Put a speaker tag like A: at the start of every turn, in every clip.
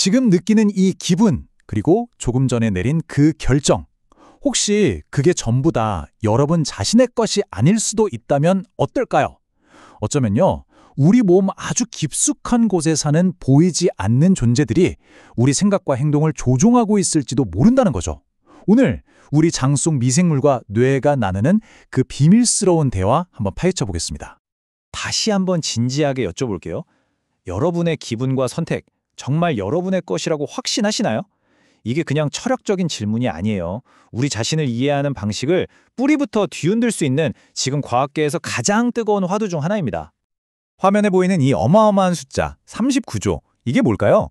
A: 지금 느끼는 이 기분, 그리고 조금 전에 내린 그 결정, 혹시 그게 전부 다 여러분 자신의 것이 아닐 수도 있다면 어떨까요? 어쩌면요, 우리 몸 아주 깊숙한 곳에 사는 보이지 않는 존재들이 우리 생각과 행동을 조종하고 있을지도 모른다는 거죠. 오늘 우리 장 속 미생물과 뇌가 나누는 그 비밀스러운 대화 한번 파헤쳐 보겠습니다.
B: 다시 한번 진지하게 여쭤볼게요. 여러분의 기분과 선택, 정말 여러분의 것이라고 확신하시나요? 이게 그냥 철학적인 질문이 아니에요. 우리 자신을 이해하는 방식을 뿌리부터 뒤흔들 수 있는 지금 과학계에서 가장 뜨거운 화두 중 하나입니다. 화면에 보이는 이 어마어마한 숫자 39조, 이게 뭘까요?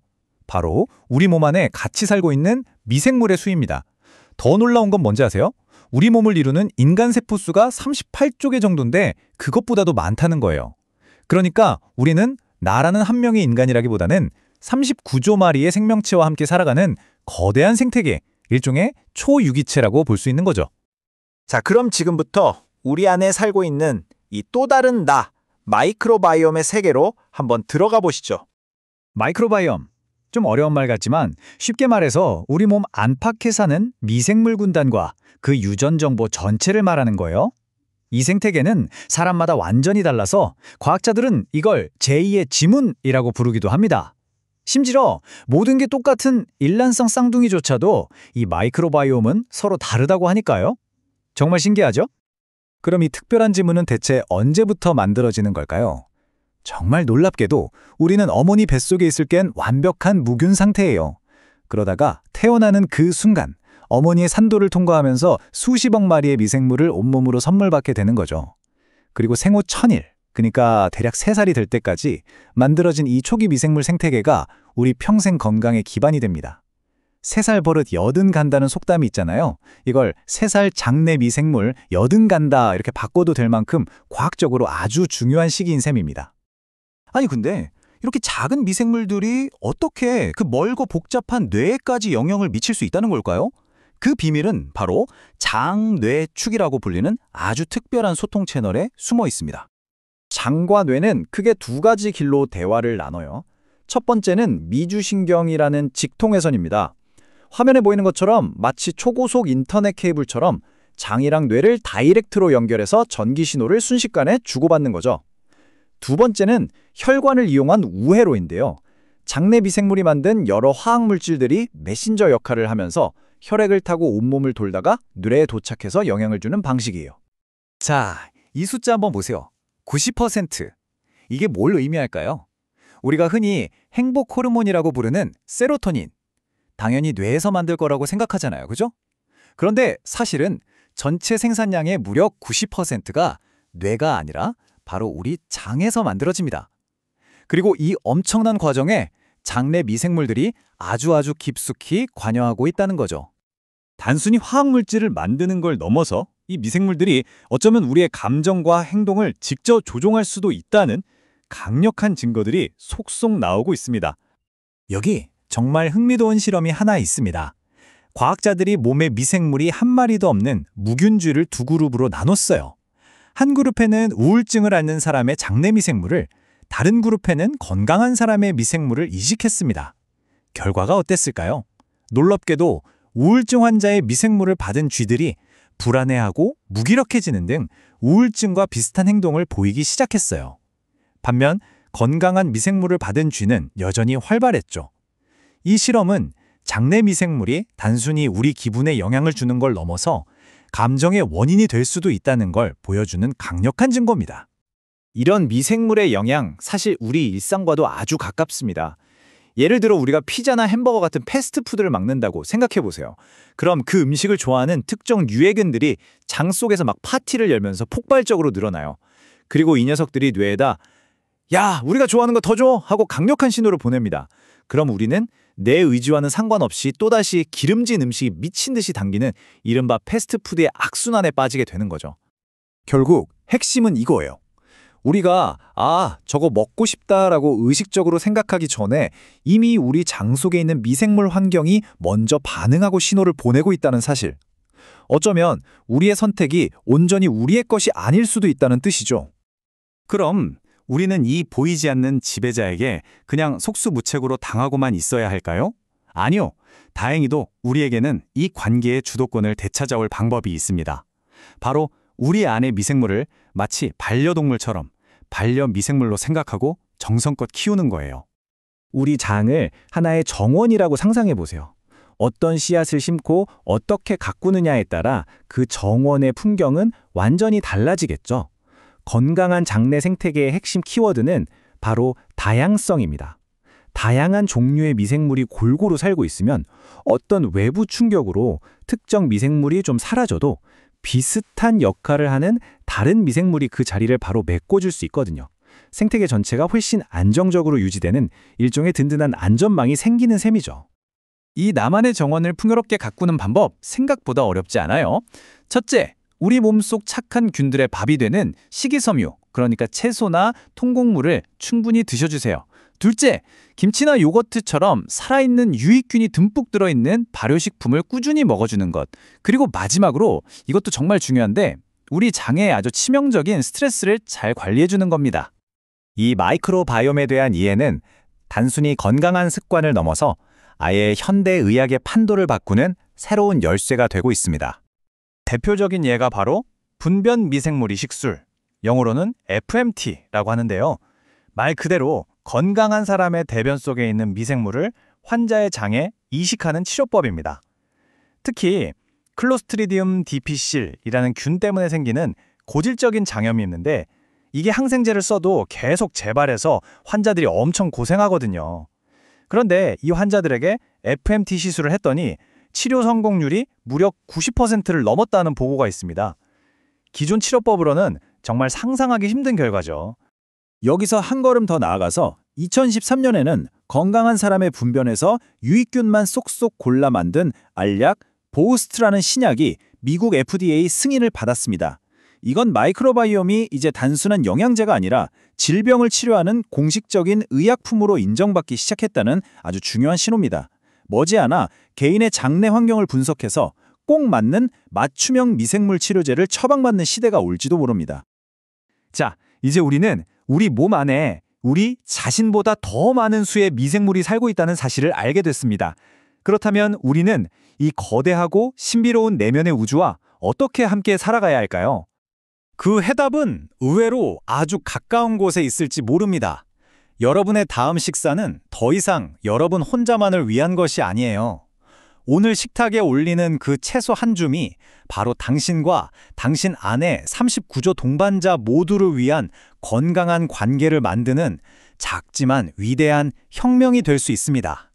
B: 바로 우리 몸 안에 같이 살고 있는 미생물의 수입니다. 더 놀라운 건 뭔지 아세요? 우리 몸을 이루는 인간 세포수가 38조 개 정도인데 그것보다도 많다는 거예요. 그러니까 우리는 나라는 한 명의 인간이라기보다는 39조 마리의 생명체와 함께 살아가는 거대한 생태계, 일종의 초유기체라고 볼 수 있는 거죠.
C: 자, 그럼 지금부터 우리 안에 살고 있는 이 또 다른 나, 마이크로바이옴의 세계로 한번 들어가 보시죠.
B: 마이크로바이옴, 좀 어려운 말 같지만 쉽게 말해서 우리 몸 안팎에 사는 미생물 군단과 그 유전 정보 전체를 말하는 거예요. 이 생태계는 사람마다 완전히 달라서 과학자들은 이걸 제2의 지문이라고 부르기도 합니다. 심지어 모든 게 똑같은 일란성 쌍둥이조차도 이 마이크로바이옴은 서로 다르다고 하니까요. 정말 신기하죠? 그럼 이 특별한 지문은 대체 언제부터 만들어지는 걸까요? 정말 놀랍게도 우리는 어머니 뱃속에 있을 땐 완벽한 무균 상태예요. 그러다가 태어나는 그 순간 어머니의 산도를 통과하면서 수십억 마리의 미생물을 온몸으로 선물받게 되는 거죠. 그리고 생후 1000일, 그러니까 대략 3살이 될 때까지 만들어진 이 초기 미생물 생태계가 우리 평생 건강의 기반이 됩니다. 3살 버릇 여든 간다는 속담이 있잖아요. 이걸 3살 장내 미생물 여든 간다 이렇게 바꿔도 될 만큼 과학적으로 아주 중요한 시기인 셈입니다. 아니 근데 이렇게 작은 미생물들이 어떻게 그 멀고 복잡한 뇌에까지 영향을 미칠 수 있다는 걸까요? 그 비밀은 바로 장뇌축이라고 불리는 아주 특별한 소통 채널에 숨어 있습니다. 장과 뇌는 크게 두 가지 길로 대화를 나눠요. 첫 번째는 미주신경이라는 직통회선입니다. 화면에 보이는 것처럼 마치 초고속 인터넷 케이블처럼 장이랑 뇌를 다이렉트로 연결해서 전기 신호를 순식간에 주고받는 거죠. 두 번째는 혈관을 이용한 우회로인데요. 장내 미생물이 만든 여러 화학물질들이 메신저 역할을 하면서 혈액을 타고 온몸을 돌다가 뇌에 도착해서 영향을 주는 방식이에요. 자, 이 숫자 한번 보세요. 90%. 이게 뭘 의미할까요? 우리가 흔히 행복 호르몬이라고 부르는 세로토닌. 당연히 뇌에서 만들 거라고 생각하잖아요. 그죠? 그런데 사실은 전체 생산량의 무려 90%가 뇌가 아니라 바로 우리 장에서 만들어집니다. 그리고 이 엄청난 과정에 장내 미생물들이 아주 깊숙이 관여하고 있다는 거죠. 단순히 화학물질을 만드는 걸 넘어서 이 미생물들이 어쩌면 우리의 감정과 행동을 직접 조종할 수도 있다는 강력한 증거들이 속속 나오고 있습니다. 여기 정말 흥미로운 실험이 하나 있습니다. 과학자들이 몸에 미생물이 한 마리도 없는 무균쥐를 두 그룹으로 나눴어요. 한 그룹에는 우울증을 앓는 사람의 장내 미생물을, 다른 그룹에는 건강한 사람의 미생물을 이식했습니다. 결과가 어땠을까요? 놀랍게도 우울증 환자의 미생물을 받은 쥐들이 불안해하고 무기력해지는 등 우울증과 비슷한 행동을 보이기 시작했어요. 반면 건강한 미생물을 받은 쥐는 여전히 활발했죠. 이 실험은 장내 미생물이 단순히 우리 기분에 영향을 주는 걸 넘어서 감정의 원인이 될 수도 있다는 걸 보여주는 강력한 증거입니다. 이런 미생물의 영향, 사실 우리 일상과도 아주 가깝습니다. 예를 들어 우리가 피자나 햄버거 같은 패스트푸드를 먹는다고 생각해보세요. 그럼 그 음식을 좋아하는 특정 유해균들이 장 속에서 막 파티를 열면서 폭발적으로 늘어나요. 그리고 이 녀석들이 뇌에다 야, 우리가 좋아하는 거 더 줘! 하고 강력한 신호를 보냅니다. 그럼 우리는 내 의지와는 상관없이 또다시 기름진 음식이 미친 듯이 당기는 이른바 패스트푸드의 악순환에 빠지게 되는 거죠. 결국 핵심은 이거예요. 우리가 저거 먹고 싶다라고 의식적으로 생각하기 전에 이미 우리 장 속에 있는 미생물 환경이 먼저 반응하고 신호를 보내고 있다는 사실. 어쩌면 우리의 선택이 온전히 우리의 것이 아닐 수도 있다는 뜻이죠. 그럼
D: 우리는 이 보이지 않는 지배자에게 그냥 속수무책으로 당하고만 있어야 할까요? 아니요. 다행히도 우리에게는 이 관계의 주도권을 되찾아올 방법이 있습니다. 바로 우리 안의 미생물을 마치 반려동물처럼 반려미생물로 생각하고 정성껏 키우는 거예요.
C: 우리 장을 하나의 정원이라고 상상해 보세요. 어떤 씨앗을 심고 어떻게 가꾸느냐에 따라 그 정원의 풍경은 완전히 달라지겠죠. 건강한 장내 생태계의 핵심 키워드는 바로 다양성입니다. 다양한 종류의 미생물이 골고루 살고 있으면 어떤 외부 충격으로 특정 미생물이 좀 사라져도 비슷한 역할을 하는 다른 미생물이 그 자리를 바로 메꿔줄 수 있거든요. 생태계 전체가 훨씬 안정적으로 유지되는 일종의 든든한 안전망이 생기는 셈이죠.
A: 이 나만의 정원을 풍요롭게 가꾸는 방법 생각보다 어렵지 않아요. 첫째, 우리 몸속 착한 균들의 밥이 되는 식이섬유, 그러니까 채소나 통곡물을 충분히 드셔주세요. 둘째, 김치나 요거트처럼 살아있는 유익균이 듬뿍 들어있는 발효식품을 꾸준히 먹어주는 것. 그리고 마지막으로 이것도 정말 중요한데 우리 장에 아주 치명적인 스트레스를 잘 관리해주는 겁니다.
C: 이 마이크로바이옴에 대한 이해는 단순히 건강한 습관을 넘어서 아예 현대의학의 판도를 바꾸는 새로운 열쇠가 되고 있습니다.
D: 대표적인 예가 바로 분변 미생물 이식술, 영어로는 FMT라고 하는데요. 말 그대로 건강한 사람의 대변 속에 있는 미생물을 환자의 장에 이식하는 치료법입니다. 특히 클로스트리디움 디피실이라는 균 때문에 생기는 고질적인 장염이 있는데 이게 항생제를 써도 계속 재발해서 환자들이 엄청 고생하거든요. 그런데 이 환자들에게 FMT 시술을 했더니 치료 성공률이 무려 90%를 넘었다는 보고가 있습니다. 기존 치료법으로는 정말 상상하기 힘든 결과죠.
C: 여기서 한 걸음 더 나아가서 2013년에는 건강한 사람의 분변에서 유익균만 쏙쏙 골라 만든 알약 보우스트라는 신약이 미국 FDA 승인을 받았습니다. 이건 마이크로바이옴이 이제 단순한 영양제가 아니라 질병을 치료하는 공식적인 의약품으로 인정받기 시작했다는 아주 중요한 신호입니다. 머지않아 개인의 장내 환경을 분석해서 꼭 맞는 맞춤형 미생물 치료제를 처방받는 시대가 올지도 모릅니다.
D: 자, 이제 우리는 우리 몸 안에 우리 자신보다 더 많은 수의 미생물이 살고 있다는 사실을 알게 됐습니다. 그렇다면 우리는 이 거대하고 신비로운 내면의 우주와 어떻게 함께 살아가야 할까요?
A: 그 해답은 의외로 아주 가까운 곳에 있을지 모릅니다. 여러분의 다음 식사는 더 이상 여러분 혼자만을 위한 것이 아니에요. 오늘 식탁에 올리는 그 채소 한 줌이 바로 당신과 당신 안의 39조 동반자 모두를 위한 건강한 관계를 만드는 작지만 위대한 혁명이 될 수 있습니다.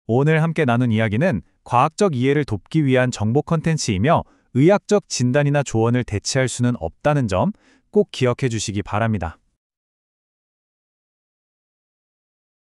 A: 오늘 함께 나눈 이야기는 과학적 이해를 돕기 위한 정보 콘텐츠이며 의학적 진단이나 조언을 대체할 수는 없다는 점 꼭 기억해 주시기 바랍니다.